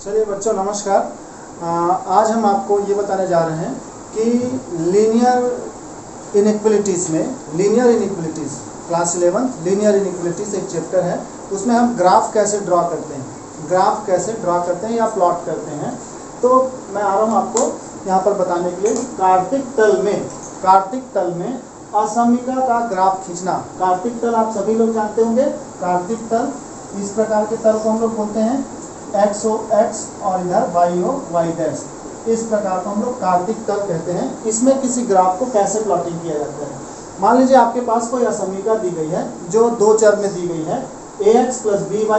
चलिए बच्चों नमस्कार। आज हम आपको ये बताने जा रहे हैं कि linear inequalities class 11 linear inequalities एक चैप्टर है। उसमें हम ग्राफ कैसे ड्रॉ करते हैं या प्लॉट करते हैं। तो मैं आ रहा हूँ आपको यहाँ पर बताने के लिए कार्तिक तल में असमिका का ग्राफ खींचना। कार्तिक तल आप सभी लोग जानते होंगे। कार्तिक तल इस प्रकार के तल को हम लोग बोलते हैं एक्स ओ एक्स और इधर वाई ओ वाई डैश। इस प्रकार को हम लोग कार्तिक तल कहते हैं। इसमें किसी ग्राफ को कैसे प्लॉटिंग किया जाता है। मान लीजिए आपके पास कोई असमिका दी गई है जो दो चर में दी गई है, ax plus by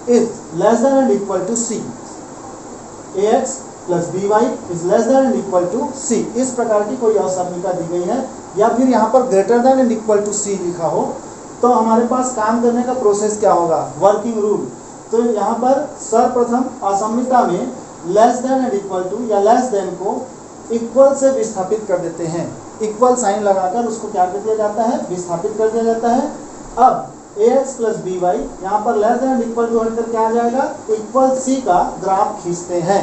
is less than and equal to c। ax plus by is less than and equal to c। इस प्रकार की कोई असमिका दी गई है या फिर यहाँ पर greater than and equal to c लिखा हो, तो हमारे पास काम करने का प्रोसेस क्या होगा, वर्किंग रूल। तो यहाँ पर सर्वप्रथम असमिता में less than and equal to या लेस देन को इक्वल से विस्थापित कर देते हैं। इक्वल साइन लगाकर उसको क्या कर दिया जाता है, विस्थापित कर दिया जाता है। अब ax plus by यहाँ पर less than and equal to हटकर क्या आ जाएगा, इक्वल c का ग्राफ खींचते हैं।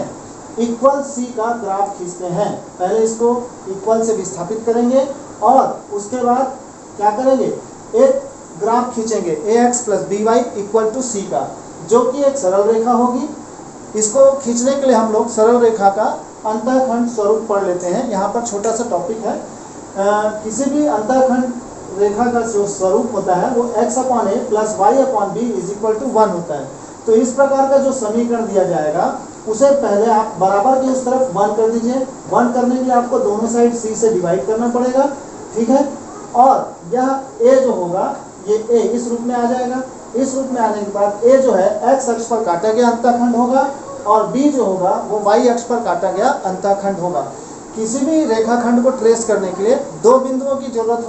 इक्वल c का ग्राफ खींचते हैं। पहले इसको इक्वल से विस्थापित करेंगे और उसके बाद क्या करेंगे, एक ग्राफ खींचेंगे ax plus by equal to c का, जो कि एक सरल रेखा होगी। इसको खींचने के लिए हम लोग सरल रेखा का अंतःखंड स्वरूप पढ़ लेते हैं। यहाँ पर छोटा सा टॉपिक है। किसी भी अंतःखंड रेखा का जो स्वरूप होता है वो x upon a plus y upon b is equal to 1 होता है। तो इस प्रकार का जो समीकरण दिया जाएगा उसे पहले आप बराबर की उस तरफ 1 कर दीजिए। 1 करने के लिए आपको दोनों साइड c से डिवाइड करना पड़ेगा, ठीक है। और यह a जो होगा ये a इस रूप में आ जाएगा। इस रूप में आने के बाद a जो है x अक्ष पर काटा गया अंतःखंड होगा और b जो होगा वो y अक्ष पर काटा गया अंतःखंड होगा। किसी भी रेखाखंड को ट्रेस करने के लिए दो बिंदुओं की जरूरत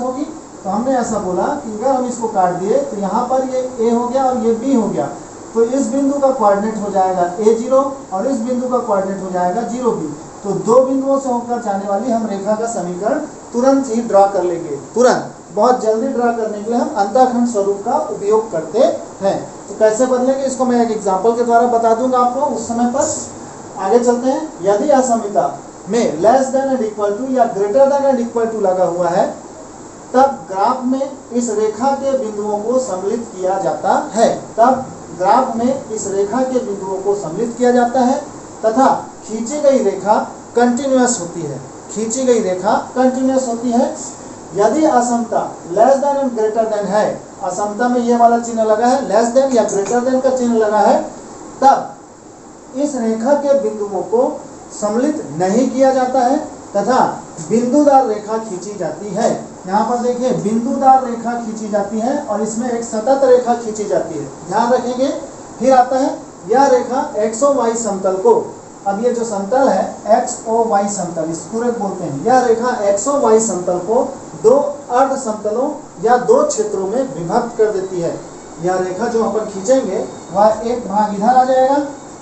होगी। तो हमने ऐसा बोला कि अगर हम इसको काट दिए तो यहाँ पर ये a हो गया और ये b हो गया, तो इस बिंदु का कोऑर्डिनेट हो जाएगा a0 और इस बिंदु का कोऑर्डिनेट हो जाएगा 0b। तो दो बिंदुओं से होकर जाने वाली हम रेखा का समीकरण तुरंत ही ड्रा कर लेंगे। तुरंत बहुत जल्दी ड्रा करने के लिए हम अंतःखंड स्वरूप का उपयोग करते हैं। तो कैसे बदलेंगे इसको मैं एक एग्जांपल के द्वारा बता दूंगा आपको। उस समय पर आगे चलते हैं। यदि असमिता में less than and equal to या greater than and equal to लगा हुआ है, तब ग्राफ में इस रेखा के बिंदुओं को सम्मिलित किया जाता है। तथा खींची गई रेखा कंटिन्यूअस होती है। यदि असमता less than and greater than है, असमता में ये वाला चिन्ह लगा है, लेस देन या ग्रेटर देन का चिन्ह लगा है, तब इस रेखा के बिंदुओं को सम्मिलित नहीं किया जाता है तथा बिंदुदार रेखा खींची जाती है। यहाँ पर देखिए बिंदुदार रेखा खींची जाती है और इसमें एक सतत रेखा खींची जाती है, ध्यान रखेंगे। फिर आता है यह रेखा XOY समतल को, अब ये जो समतल है XOY समतल, इस पूरे बोलते हैं, यह रेखा XOY समतल को दो अर्ध समतलों या दो क्षेत्रों में विभक्त कर देती है। यह रेखा जो अपन खींचेंगे वह एक भाग इधर आ जाएगा,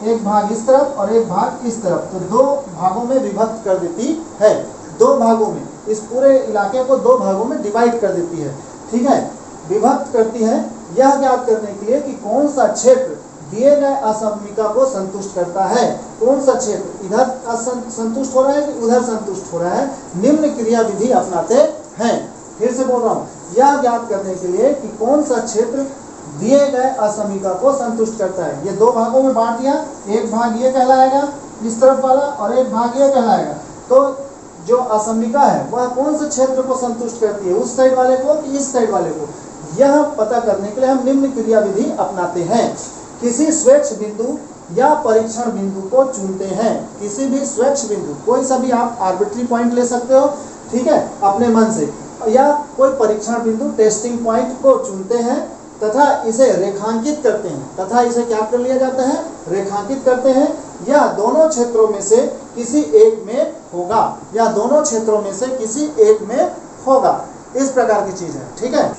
एक भाग इस तरफ और एक भाग इस तरफ, तो दो भागों में विभक्त कर देती है। दो भागों में, इस पूरे इलाके को दो भागों में डिवाइड कर देती है, ठीक है, विभक्त करती है। यह ज्ञात करने के लिए कि कौन सा क्षेत्र दिए गए असमिका को संतुष्ट करता है। कौन सा क्षेत्र इधर संतुष्ट हो रहा है कि उधर संतुष्ट हो रहा है, निम्न क्रिया विधि अपनाते हैं। फिर से बोल रहा हूँ, यह ज्ञात करने के लिए कि कौन सा क्षेत्र दिए गए असमिका को संतुष्ट करता है। ये दो भागों में बांट दिया, एक भाग ये कहलाएगा इस तरफ वाला और एक भाग ये कहलाएगा। तो जो असमिका है वह कौन से क्षेत्र को संतुष्ट करती है, उस साइड वाले को कि इस साइड वाले को, यह पता करने के लिए हम निम्न क्रिया विधि अपनाते हैं। किसी स्वच्छ बिंदु या परीक्षण बिंदु को चुनते हैं। किसी भी स्वच्छ बिंदु, कोई सा भी आप आर्बिट्री पॉइंट ले सकते हो, ठीक है, अपने मन से, या कोई परीक्षण बिंदु टेस्टिंग पॉइंट को चुनते हैं तथा इसे रेखांकित करते हैं। तथा इसे क्या कर लिया जाता है, रेखांकित करते हैं। यह दोनों क्षेत्रों में से किसी एक में होगा, या दोनों क्षेत्रों में से किसी एक में होगा, इस प्रकार की चीज है, ठीक है।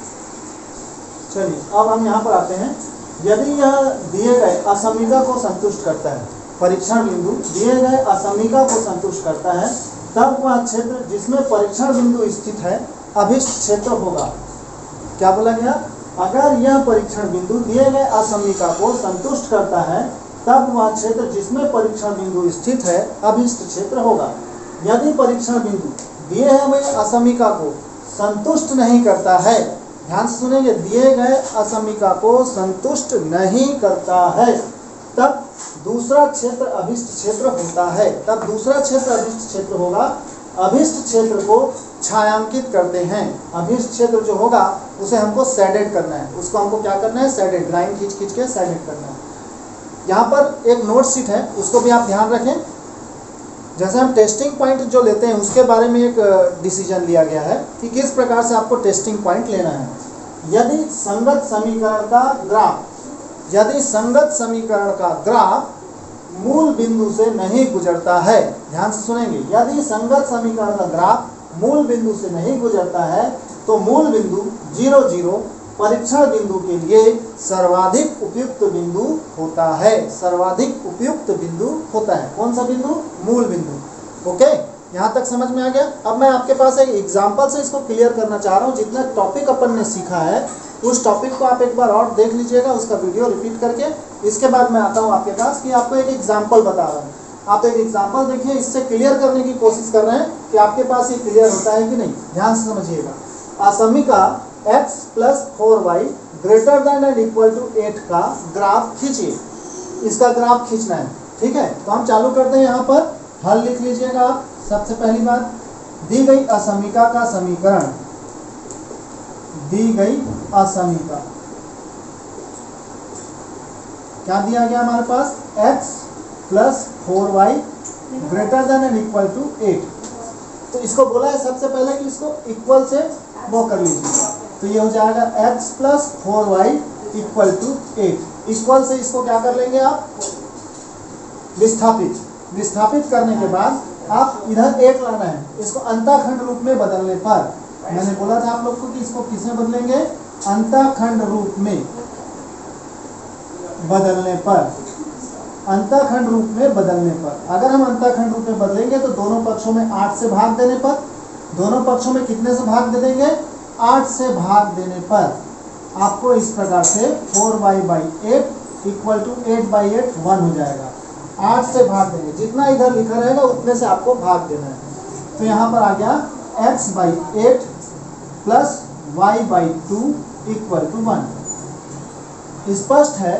चलिए अब हम यहाँ पर आते हैं। यदि यह दिए गए असमिका को संतुष्ट करता है, परीक्षण बिंदु दिए गए असमिका को संतुष्ट करता है, तब वह क्षेत्र जिसमें परीक्षण बिंदु स्थित है अभिष्ट क्षेत्र होगा। क्या बोला गया, अगर यह परीक्षण बिंदु दिए गए असमीका को संतुष्ट करता है तब वह क्षेत्र जिसमें परीक्षण बिंदु स्थित है अभिष्ट क्षेत्र होगा। यदि परीक्षण बिंदु दिए हुए असमीका को संतुष्ट नहीं करता है, ध्यान से सुनेंगे, दिए गए असमीका को संतुष्ट नहीं करता है तब दूसरा क्षेत्र अभिष्ट क्षेत्र होता है। तब दूसरा क्षेत्र अभिष्ट क्षेत्र होगा। अभिष्ट क्षेत्र को छायांकित करते हैं। अभिष्ट क्षेत्र जो होगा उसे हमको शेडेड करना है। उसको हमको क्या करना है? शेडेड, लाइन खींच खींच के शेडेड करना है। यहाँ पर एक नोट शीट है, उसको भी आप ध्यान रखें। जैसे हम टेस्टिंग पॉइंट जो लेते हैं उसके बारे में एक डिसीजन लिया गया है कि किस प्रकार से आपको टेस्टिंग पॉइंट लेना है। यदि संगत समीकरण का ग्राफ मूल बिंदु से नहीं गुजरता है, ध्यान से सुनेंगे, यदि संगत समीकरण का ग्राफ मूल बिंदु से नहीं गुजरता है तो मूल बिंदु 0, 0 परीक्षण बिंदु के लिए सर्वाधिक उपयुक्त बिंदु होता है। सर्वाधिक उपयुक्त बिंदु होता है। कौन सा बिंदु? मूल बिंदु। ओके, यहाँ तक समझ में आ गया। अब मैं आपके पास एक एग्जांपल से इसको क्लियर करना चाह रहा हूँ। जितना टॉपिक अपन ने सीखा है उस टॉपिक को आप एक बार और देख लीजिएगा, उसका वीडियो रिपीट करके। इसके बाद मैं आता हूँ आपके पास कि आपको एक एग्जाम्पल बता रहा हूँ। आप एक एग्जाम्पल देखिए, इससे क्लियर करने की कोशिश कर रहे हैं कि आपके पास ये क्लियर होता है कि नहीं। ध्यान से समझिएगा। असमीका x + 4y ≥ 8 का ग्राफ खींचिए। इसका ग्राफ खींचना है, ठीक है। तो हम चालू करते हैं। यहाँ पर हल लिख लीजिएगा आप। सबसे पहली बात, दी गई असमीका का समीकरण, दी गई असमीका क्या दिया गया हमारे पास? x + 4y ≥ 8। तो इसको बोला है सबसे पहले कि इसको इक्वल से वो कर लीजिए। तो ये हो जाएगा x + 4y = 8। इक्वल से इसको क्या कर लेंगे आप? विस्थापित। विस्थापित करने के बाद आप इधर 8 लाना है। इसको अंतःखंड रूप में बदलने पर, मैंने बोला था आप लोग को कि इसको किसमें बदलेंगे? अंतःखंड रूप में बदलने पर। अंतःखंड रूप में बदलने पर, अगर हम अंतःखंड रूप में बदलेंगे तो दोनों पक्षों में 8 से भाग देने पर, दोनों पक्षों में कितने से भाग दे देंगे? 8 से भाग देने पर आपको इस प्रकार से 4y/8 = 8/8 1 हो जाएगा। 8 से भाग देंगे, जितना इधर लिखा रहेगा उतने से आपको भाग देना है। तो यहाँ पर आ गया x/8 + y/2 = 1। स्पष्ट है।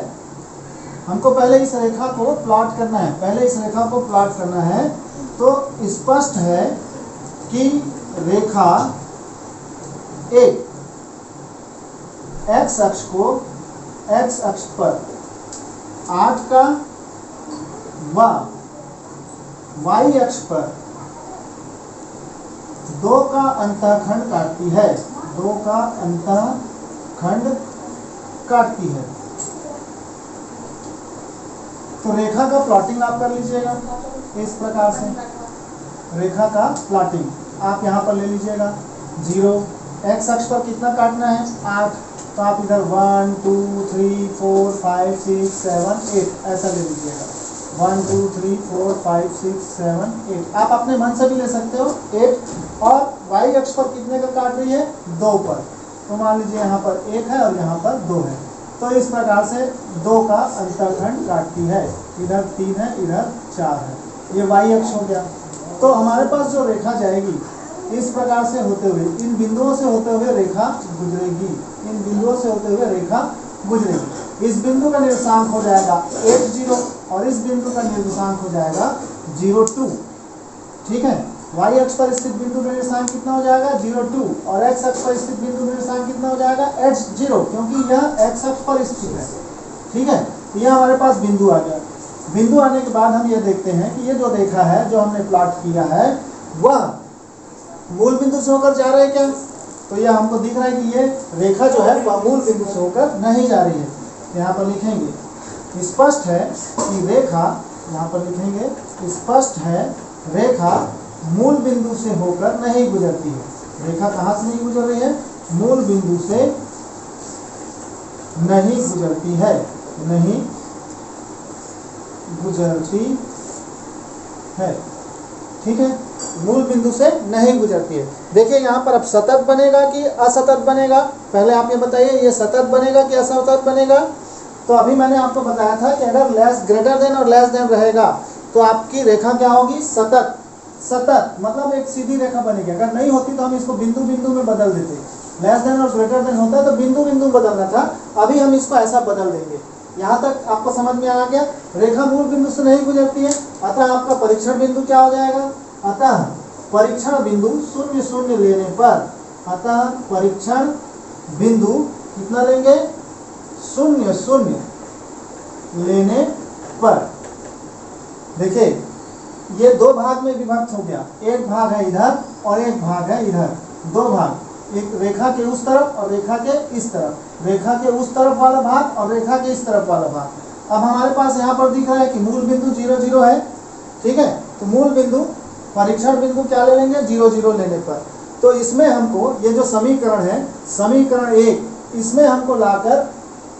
हमको पहले इस रेखा को प्लॉट करना है। पहले इस रेखा को प्लॉट करना है। तो स्पष्ट है कि रेखा एक x अक्ष को x अक्ष पर 8 का व y अक्ष पर 2 का अंतःखंड काटती है। 2 का अंतःखंड काटती है। तो रेखा का प्लॉटिंग आप कर लीजिएगा इस प्रकार से। रेखा का प्लॉटिंग आप यहाँ पर ले लीजिएगा। 0 x अक्ष पर कितना काटना है? 8। तो आप इधर 1 2 3 4 5 6 7 8 ऐसा ले लीजिएगा। 1 2 3 4 5 6 7 8 आप अपने मन से भी ले सकते हो 8। और y अक्ष पर कितने का काट रही है? 2 पर। तो मान लीजिए यहाँ पर 1 है और यहाँ पर 2 है। तो इस प्रकार से 2 का अंतःखंड काटती है। इधर 3 है, इधर 4 है। ये y अक्ष हो गया। तो हमारे पास जो रेखा जाएगी इस प्रकार से होते हुए, इन बिंदुओं से होते हुए रेखा गुजरेगी। इन बिंदुओं से होते हुए रेखा गुजरेगी। इस बिंदु का निर्देशांक हो जाएगा 8 0 और इस बिंदु का निर्देशांक हो जाएगा 0 2। ठीक है। y अक्ष पर स्थित बिंदु का निर्देशांक कितना हो जाएगा? 0 2। और x अक्ष पर स्थित बिंदु का निर्देशांक कितना हो जाएगा? h 0, क्योंकि यह x अक्ष पर स्थित है। ठीक है। यह हमारे पास बिंदु आ गया। बिंदु आने के बाद हम ये देखते हैं कि ये जो रेखा है जो हमने प्लॉट किया है वह मूल बिंदु से होकर जा रहा है क्या? तो यह हमको दिख रहा है कि ये रेखा जो है वह मूल बिंदु से होकर नहीं जा रही है। यहाँ पर लिखेंगे स्पष्ट है कि रेखा, यहाँ पर लिखेंगे स्पष्ट है रेखा मूल बिंदु से होकर नहीं गुजरती है। रेखा कहाँ से नहीं गुजर रही है? मूल बिंदु से नहीं गुजरती है। नहीं गुजरती है। ठीक है, मूल बिंदु से नहीं गुजरती है। देखिए यहाँ पर अब सतत बनेगा कि असतत बनेगा, पहले आप ये बताइए, ये सतत बनेगा कि असतत बनेगा। तो अभी मैंने आपको बताया था कि अगर लेस ग्रेटर देन और लेस देन रहेगा तो आपकी रेखा क्या होगी, सतत। सतत मतलब एक सीधी रेखा बनेगी। अगर नहीं होती तो हम इसको बिंदु बिंदु में बदल देते। लेस देन और ग्रेटर देन होता है तो बिंदु बिंदु बदलना था, अभी हम इसको ऐसा बदल देंगे। यहाँ तक आपको समझ में आ गया। रेखा मूल बिंदु से नहीं गुजरती है, अतः आपका परीक्षण बिंदु क्या हो जाएगा, अतः परीक्षण बिंदु 0 0 लेने पर, अतः परीक्षण बिंदु कितना लेंगे, 0 0 लेने पर। देखिए ये दो भाग में विभक्त हो गया, एक भाग है इधर और एक भाग है इधर, दो भाग, एक रेखा के उस तरफ और रेखा के इस तरफ, रेखा के उस तरफ वाला भाग और रेखा के इस तरफ वाला भाग। अब हमारे पास यहाँ पर दिख रहा है कि मूल बिंदु 0 0 है, ठीक है, तो मूल बिंदु परीक्षण बिंदु क्या ले लेंगे, 0 0 लेने पर। तो इसमें हमको ये जो समीकरण है, समीकरण 1, इसमें हमको लाकर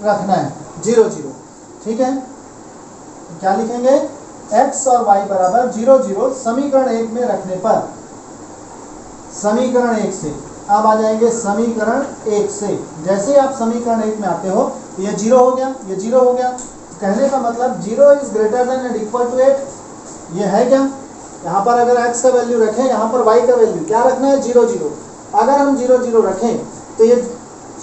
रखना है 0 0, ठीक है। क्या लिखेंगे, x और y बराबर 0 0 समीकरण 1 में रखने पर, समीकरण 1 से अब आ जाएंगे समीकरण 1 से। जैसे ही आप समीकरण 1 में आते हो तो ये 0 हो गया, ये 0 हो गया। कहने का मतलब 0 is greater than and equal to 8, ये है क्या। यहाँ पर अगर x का वैल्यू रखें, यहाँ पर y का वैल्यू क्या रखना है, 0 0। अगर हम 0 0 रखें तो ये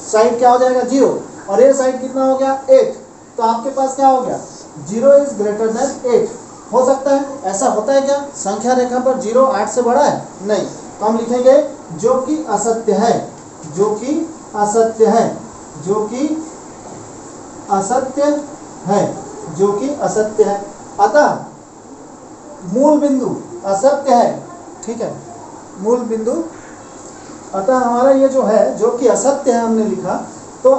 साइड क्या हो जाएगा, 0, और ये साइड कितना हो गया, 8। तो आपके पास क्या हो गया, 0 इज ग्रेटर देन 8। हो सकता है, ऐसा होता है क्या, संख्या रेखा पर 0 8 से बड़ा है, नहीं। तो हम लिखेंगे जो कि असत्य है, जो कि असत्य है, जो कि असत्य है, जो कि असत्य है। अतः मूल बिंदु असत्य है, ठीक है, मूल बिंदु, अतः हमारा ये जो है जो कि असत्य है हमने लिखा, तो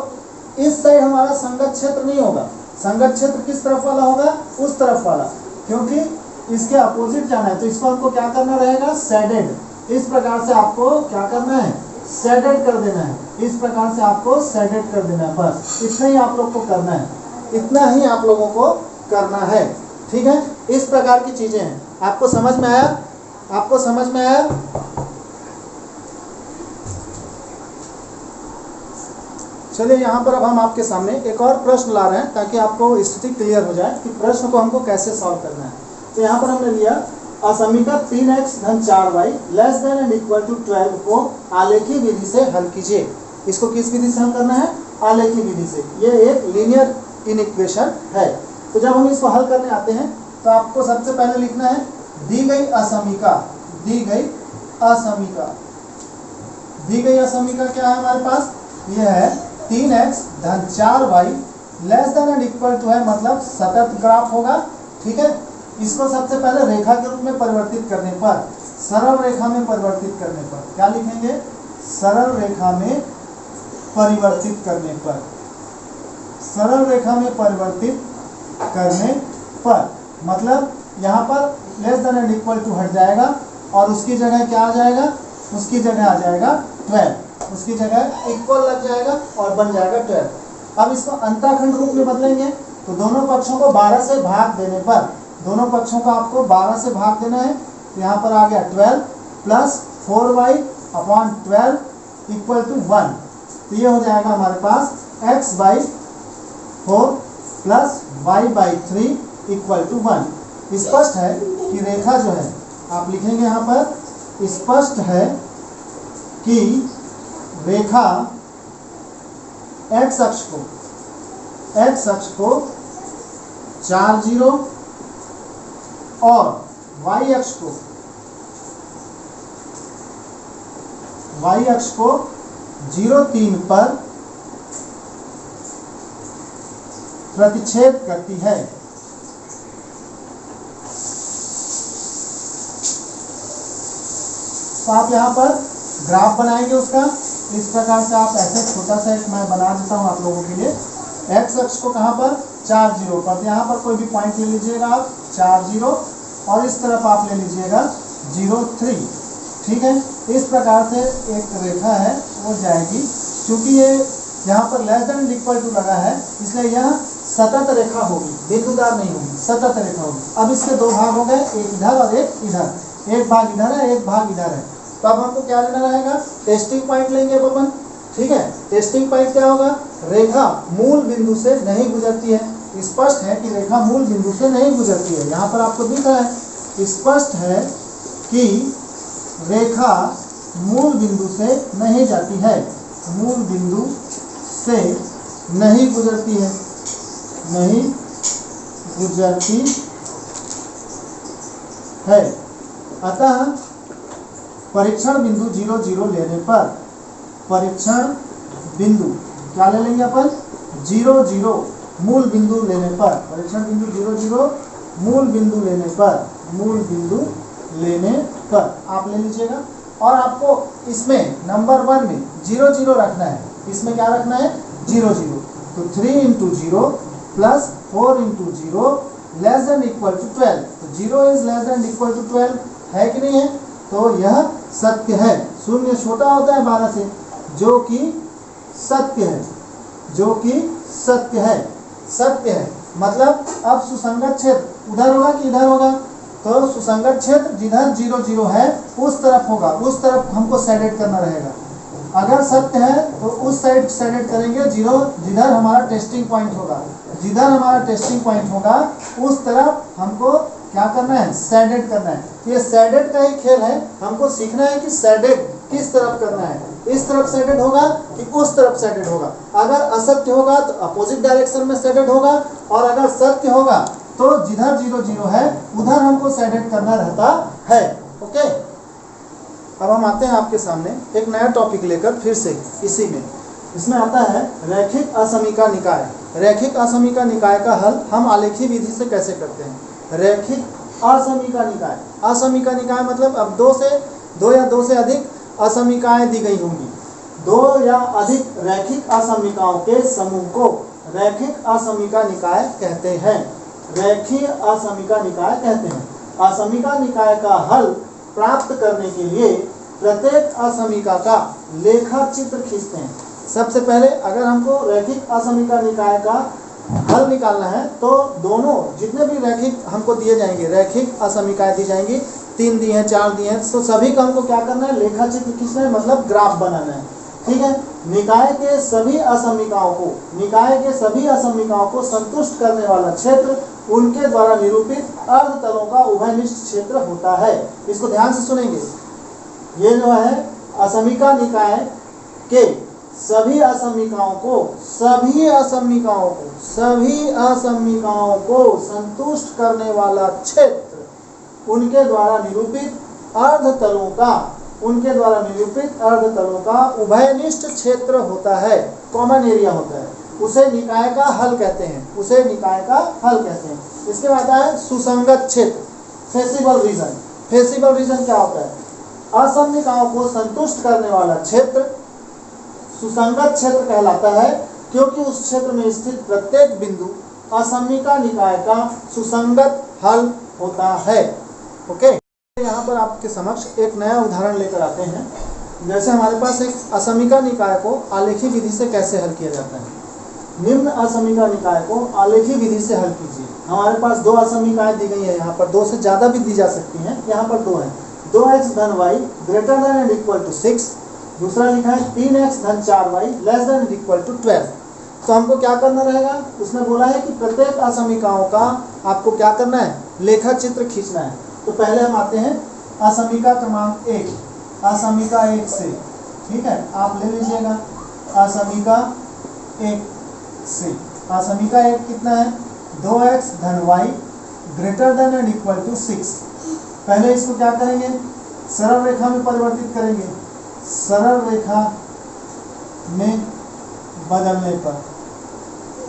इस साइड हमारा संगत क्षेत्र नहीं होगा। संगत क्षेत्र किस तरफ वाला होगा, उस तरफ वाला, क्योंकि इसके अपोजिट जाना है। तो इसको हमको क्या करना रहेगा, शेडेड। इस प्रकार से आपको क्या करना है, शेडेड कर देना है। इस प्रकार से आपको शेडेड कर देना है, बस इतना ही आप लोग को करना है, इतना ही आप लोगों को करना है, ठीक है। इस प्रकार की चीजें हैं। आपको समझ में आया, आपको समझ में आया। चलिए यहाँ पर अब हम आपके सामने एक और प्रश्न ला रहे हैं ताकि आपको स्थिति क्लियर हो जाए कि प्रश्न को हमको कैसे सॉल्व करना है। तो यहाँ पर हमने लिया असमीकरण 3x धन 4y less than and equal to 12 को आलेखी विधि से हल कीजिए। इसको किस विधि से हल करना है, आलेखी विधि से। ये एक लीनियर इनइक्वेशन है। तो जब हम इसको हल करने आते हैं तो आपको सबसे पहले लिखना है दी गई असमीका, दी गई असमीका, दी गई असमीका क्या है हमारे पास, यह है 3x धन 4y less than and equal to है, मतलब सतत ग्राफ होगा, ठीक है। इसको सबसे पहले रेखा के रूप में परिवर्तित करने पर, सरल रेखा में परिवर्तित करने पर क्या लिखेंगे, सरल रेखा में परिवर्तित करने पर, सरल रेखा में परिवर्तित करने पर, मतलब यहाँ पर less than and equal to हट जाएगा और उसकी जगह क्या आ जाएगा, उसकी जगह आ जाएगा 12, उसकी जगह इक्वल लग जाएगा और बन जाएगा 12। अब इसको अंतःखंड रूप में बदलेंगे तो दोनों पक्षों को 12 से भाग देने पर, दोनों पक्षों को आपको 12 से भाग देना है। तो यहाँ पर आ गया 12 plus 4y upon 12 equal to 1। तो ये हो जाएगा हमारे पास x by 4 plus y by 3 equal to 1। स्पष्ट है कि रेखा जो है, आप लिखेंगे यहाँ पर, स्पष्ट है कि रेखा x अक्ष को 4 0 और y अक्ष को 0 3 पर प्रतिच्छेद करती है। तो आप यहाँ पर ग्राफ बनाएंगे उसका, इस प्रकार से आप ऐसे छोटा सा एक मैं बना देता हूँ आप लोगों के लिए। x अक्ष को कहाँ पर, 4 0 पर, तो यहाँ पर कोई भी पॉइंट ले लीजिएगा आप 4 0 और इस तरफ आप ले लीजिएगा 0 3, ठीक है। इस प्रकार से एक रेखा है वो जाएगी। क्योंकि ये यहाँ पर लेस देन इक्वल टू लगा है इसलिए यह सतत रेखा होगी, बिंदुदार नहीं होगी, सतत रेखा होगी। अब इसके दो भाग हो गए, एक इधर और एक इधर। एक भाग इधर है, एक भाग इधर है। तो अब हमको क्या लेना रहेगा, टेस्टिंग पॉइंट लेंगे अब अपन। ठीक है, टेस्टिंग पॉइंट क्या होगा, रेखा मूल बिंदु से नहीं गुजरती है। स्पष्ट है कि रेखा मूल बिंदु से नहीं गुजरती है। यहाँ पर आपको दिख रहा है, स्पष्ट है कि रेखा मूल बिंदु से नहीं जाती है, मूल बिंदु से नहीं गुजरती है, नहीं गुजरती है। अतः परीक्षण बिंदु 0 0 लेने पर, परीक्षण बिंदु क्या ले लेंगे अपन, 0 0 मूल बिंदु लेने पर, परीक्षण बिंदु 0 0 मूल बिंदु लेने पर, मूल बिंदु लेने पर आप ले लीजिएगा। और आपको इसमें नंबर 1 में 0 0 रखना है। इसमें क्या रखना है, 0 0। तो 3 × 0 plus 4 × 0 less than equal to 12। तो 0 is less than equal to 12 है कि नहीं है। तो यह सत्य है। शून्य छोटा होता है 12 से, जो कि सत्य है, जो कि सत्य है, सत्य है। मतलब अब सुसंगत क्षेत्र उधर होगा कि इधर होगा, तो सुसंगत क्षेत्र जिधर 0 0 है उस तरफ होगा, उस तरफ हमको सेलेक्ट करना रहेगा। अगर सत्य है तो उस साइड सेलेक्ट करेंगे, जिधर हमारा टेस्टिंग पॉइंट होगा, जिधर हमारा टेस्टिंग पॉइंट होगा उस तरफ हमको क्या करना है, सेलेक्ट करना है। ये सेलेक्ट का ही खेल है, हमको सीखना है कि सेलेक्ट किस तरफ करना है, इस तरफ सेलेक्ट होगा कि उस तरफ सेलेक्ट होगा। अगर असत्य होगा तो अपोजिट डायरेक्शन में सेलेक्ट होगा, और अगर सत्य होगा तो जिधर 0 0 है उधर हमको सेलेक्ट करना रहता है। ओके, अब हम आते हैं आपके सामने एक नया टॉपिक लेकर फिर से इसी में। इसमें आता है रैखिक असमीका निकाय। रैखिक असमीका निकाय का हल हम आलेखी विधि से कैसे करते हैं। रैखिक असमीका निकाय, असमीका निकाय मतलब अब दो या दो से अधिक असमीकाएं दी गई होंगी, 2 या अधिक रैखिक असमीकाओं के समूह को रैखिक असमीका निकाय कहते हैं। रैखिक असमीका निकाय कहते हैं। असमीका निकाय का हल प्राप्त करने के लिए प्रत्येक असमीका का लेखा चित्र खींचते हैं। सबसे पहले अगर हमको रैखिक असमीका निकाय का हल निकालना है तो दोनों जितने भी रैखिक हमको दिए जाएंगे, रैखिक असमीकाएं दी जाएंगी, 3 दी हैं, 4 दी हैं, तो सभी का हमको क्या करना है, लेखा चित्र खींचना है, मतलब ग्राफ बनाना है। ठीक है, निकाय के सभी असमीकाओं को संतुष्ट करने वाला क्षेत्र उनके द्वारा निरूपित अर्धतलों का उभयनिष्ठ क्षेत्र होता है। इसको ध्यान से सुनेंगे। ये जो है असमीका निकाय के सभी असमीकाओं को संतुष्ट करने वाला क्षेत्र उनके द्वारा निरूपित अर्धतलों का उभयनिष्ठ क्षेत्र होता है, कॉमन एरिया होता है। उसे निकाय का हल कहते हैं, उसे निकाय का हल कहते हैं। इसके बाद आता है सुसंगत क्षेत्र, फेसिबल रीजन। फेसिबल रीजन क्या होता है, असमीकाओं को संतुष्ट करने वाला क्षेत्र सुसंगत क्षेत्र कहलाता है, क्योंकि उस क्षेत्र में स्थित प्रत्येक बिंदु असमीका निकाय का सुसंगत हल होता है। ओके, यहाँ पर आपके समक्ष एक नया उदाहरण लेकर आते हैं। जैसे हमारे पास एक असमीका निकाय को आलेखी विधि से कैसे हल किया जाता है। निम्न असमीका निकाय को आलेखी विधि से हल कीजिए। हमारे पास 2 असमीकाएं दी गई है, यहाँ पर 2 से ज्यादा भी दी जा सकती हैं, यहाँ पर 2 है। 2x धन y greater than and equal to 6, दूसरा लिखा है 3x धन 4y less than and equal to 12। तो हमको क्या करना रहेगा, उसने बोला है कि प्रत्येक असमीकाओं का आपको क्या करना है, लेखा चित्र खींचना है। तो पहले हम आते हैं असमीका क्रमांक 1, असमीका 1 से। ठीक है, आप ले लीजिएगा असमीका 1 से। असमीका 1 कितना है, 2x धन y greater than and equal to 6। पहले इसको क्या करेंगे, सरल रेखा में परिवर्तित करेंगे। सरल रेखा में बदलने पर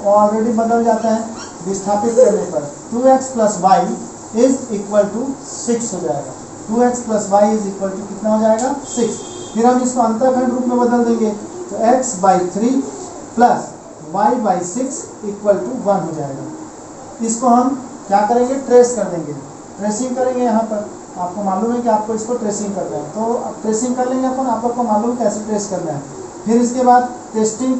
ऑलरेडी बदल जाता है, विस्थापित करने पर 2x plus y is equal to 6 हो जाएगा। 2x plus y is equal to कितना हो जाएगा, 6। फिर हम इसको अंतःखंड रूप में बदल देंगे, तो x by 3 plus y by 6 equal to 1 हो जाएगा। इसको हम क्या करेंगे, ट्रेस कर देंगे, ट्रेसिंग करेंगे। यहाँ पर आपको मालूम है कि आपको इसको ट्रेसिंग करना है, तो ट्रेसिंग कर लेंगे अपन, आप लोग को मालूम कैसे ट्रेस करना है। फिर इसके बाद टेस्टिंग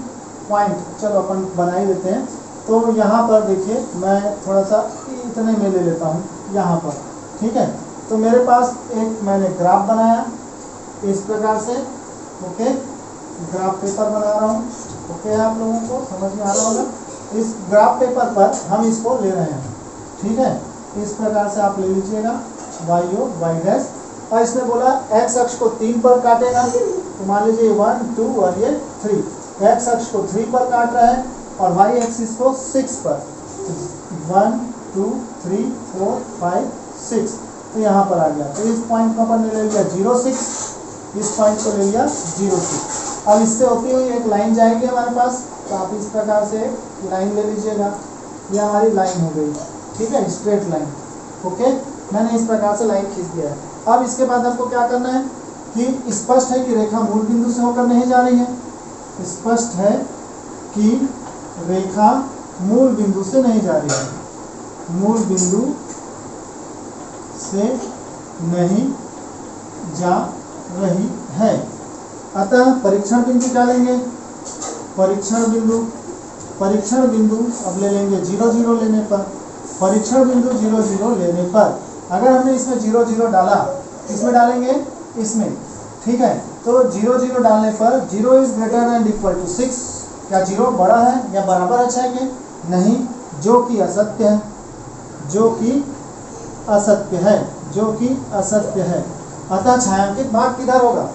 पॉइंट चलो अपन बना ही देते हैं। तो यहाँ पर देखिए, मैं थोड़ा सा इतने में ले लेता हूँ यहाँ पर। ठीक है, तो मेरे पास एक मैंने ग्राफ बनाया इस प्रकार से, ओके, ग्राफ पेपर बना रहा हूँ, ओके, आप लोगों को समझ में आ रहा होगा। इस ग्राफ पेपर पर हम इसको ले रहे हैं, ठीक है, इस प्रकार से आप ले लीजिएगा वाई ओ वाई डैश, और इसने बोला एक्स अक्ष को 3 पर काटेगा, तो मान लीजिए 1 2 और ये 3, एक्स अक्ष को 3 पर काट रहा है और वाई एक्सिस को 6 पर, 1 2 3 4 5 6, तो यहाँ पर आ गया। तो इस पॉइंट को अपन ने ले लिया 0 6, इस पॉइंट को ले लिया 0 6। अब इससे होती हुई एक लाइन जाएगी हमारे पास, तो आप इस प्रकार से एक लाइन ले लीजिएगा, ये हमारी लाइन हो गई, ठीक है, स्ट्रेट लाइन, ओके, मैंने इस प्रकार से लाइन खींच दिया है। अब इसके बाद हमको क्या करना है कि स्पष्ट है कि रेखा मूल बिंदु से होकर नहीं जा रही है, स्पष्ट है कि रेखा मूल बिंदु से नहीं जा रही है, मूल बिंदु से नहीं जा रही है। अतः परीक्षण बिंदु क्या लेंगे, परीक्षण बिंदु अब ले लेंगे 0 0 लेने पर, परीक्षण बिंदु 0 0 लेने पर अगर हमने इसमें 0 0 डाला, इसमें डालेंगे इसमें, ठीक है, तो 0 0 डालने पर 0 is greater than equal to 6, क्या 0 बड़ा है या बराबर अच्छा है कि नहीं, जो कि असत्य है, जो कि असत्य है, जो कि असत्य है। अतः छायांकित भाग किधर होगा,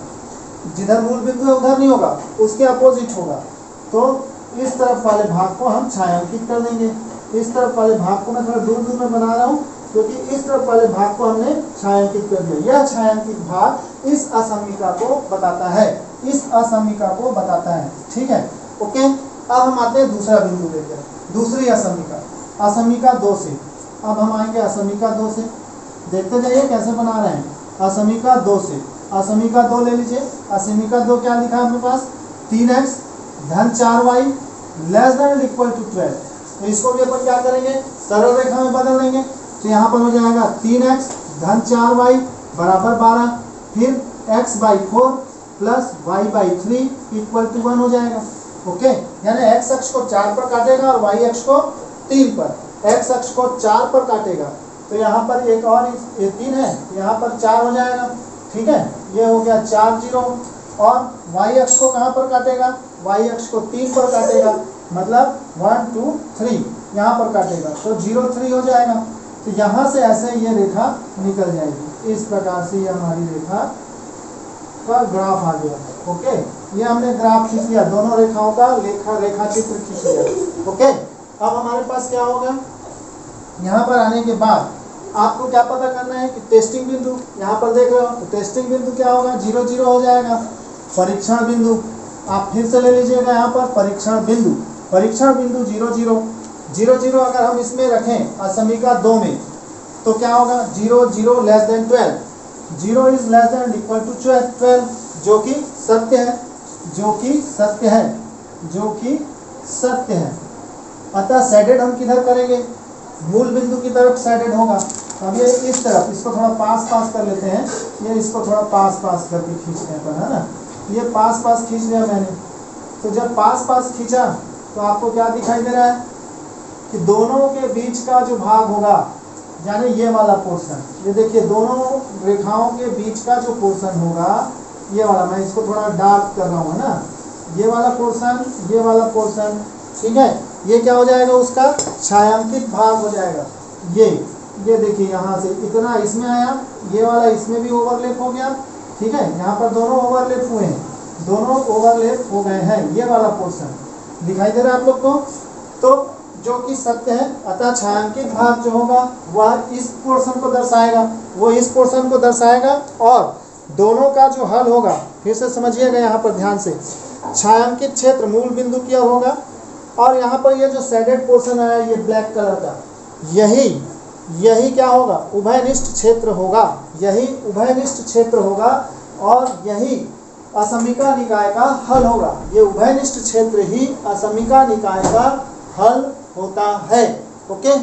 जिधर मूल बिंदु है उधर नहीं होगा, उसके अपोजिट होगा। तो इस तरफ वाले भाग को हम छायांकित कर देंगे, इस तरफ वाले भाग को मैं थोड़ा दूर दूर में बना रहा हूँ क्योंकि इस तरफ वाले भाग को हमने छायांकित कर दिया। यह छायांकित भाग इस असमिका को बताता है, इस असमिका को बताता है, ठीक है, ओके। अब हम आते हैं दूसरा बिंदु लेकर, दूसरी असमिका, असमिका 2 से। अब हम आएंगे असमिका 2 से, देखते जाइए कैसे बना रहे हैं। असमिका 2 से, असमिका 2 ले लीजिए। असमिका 2 क्या लिखा है अपने पास, 3x धन 4y less than equal to 12। तो इसको भी अपन क्या करेंगे, सरल रेखा में बदल देंगे। तो यहाँ पर हो जाएगा 3x धन 4y बराबर 12, फिर x by 4 plus y by 3 equal to 1 हो जाएगा, ओके। यानी x अक्ष को 4 पर काटेगा और y अक्ष को 3 पर, x अक्ष को 4 पर काटेगा, तो यहाँ पर एक और ये 3 है, यहाँ पर 4 हो जाएगा, ठीक है, ये हो गया 4 0। और y अक्ष को कहाँ पर काटेगा, y अक्ष को 3 पर काटेगा, मतलब 1 2 3 यहाँ पर काटेगा, तो 0 3 हो जाएगा। तो यहाँ से ऐसे ये रेखा निकल जाएगी, इस प्रकार से ये हमारी रेखा का ग्राफ आ गया, ओके। ये हमने ग्राफ खींच लिया, दोनों रेखाओं का रेखा चित्र खींच लिया, ओके। अब हमारे पास क्या होगा, यहाँ पर आने के बाद आपको क्या पता करना है कि टेस्टिंग बिंदु, यहाँ पर देख रहे हो, तो टेस्टिंग बिंदु क्या होगा, 0 0 हो जाएगा। परीक्षण बिंदु आप फिर से ले लीजिएगा, यहाँ पर परीक्षण बिंदु 0 0 0 0 अगर हम इसमें रखें असमिका 2 में, तो क्या होगा, 0 0 less than 12, 0 is less than equal to 12, जो कि सत्य है, जो कि सत्य है, जो कि सत्य है। अतः सैडेड हम किधर करेंगे, मूल बिंदु की तरफ सैडेड होगा। अब ये इस तरफ, इसको थोड़ा पास कर लेते हैं, ये इसको थोड़ा पास करके खींचते हैं अपन, है ना, ये पास खींच लिया मैंने। तो जब पास खींचा तो आपको क्या दिखाई दे रहा है कि दोनों के बीच का जो भाग होगा, यानी ये वाला पोर्शन, ये देखिए दोनों रेखाओं के बीच का जो पोर्शन होगा, ये वाला, मैं इसको थोड़ा डार्क कर रहा हूँ, है ना, ये वाला पोर्शन, ठीक है, ये क्या हो जाएगा, उसका छायांकित भाग हो जाएगा। ये देखिए यहाँ से इतना इसमें आया, ये वाला इसमें भी ओवरलैप हो गया, ठीक है, यहाँ पर दोनों ओवरलैप हुए हैं, दोनों ओवरलैप हो गए हैं, ये वाला पोर्शन दिखाई दे रहा है आप लोग को, तो जो कि सत्य है। अतः छायांकित भाग जो होगा वह इस पोर्शन को दर्शाएगा, वो इस पोर्शन को दर्शाएगा, और दोनों का जो हल होगा, फिर से समझिएगा यहाँ पर ध्यान से, छायांकित क्षेत्र मूल बिंदु की ओर होगा, और यहाँ पर ये जो शेडेड पोर्शन है, ये ब्लैक कलर का, यही क्या होगा, उभयनिष्ठ क्षेत्र होगा, यही उभयनिष्ठ क्षेत्र होगा, और यही असमिका निकाय का हल होगा। ये उभयनिष्ठ क्षेत्र ही असमिका निकाय का हल होता है, ओके।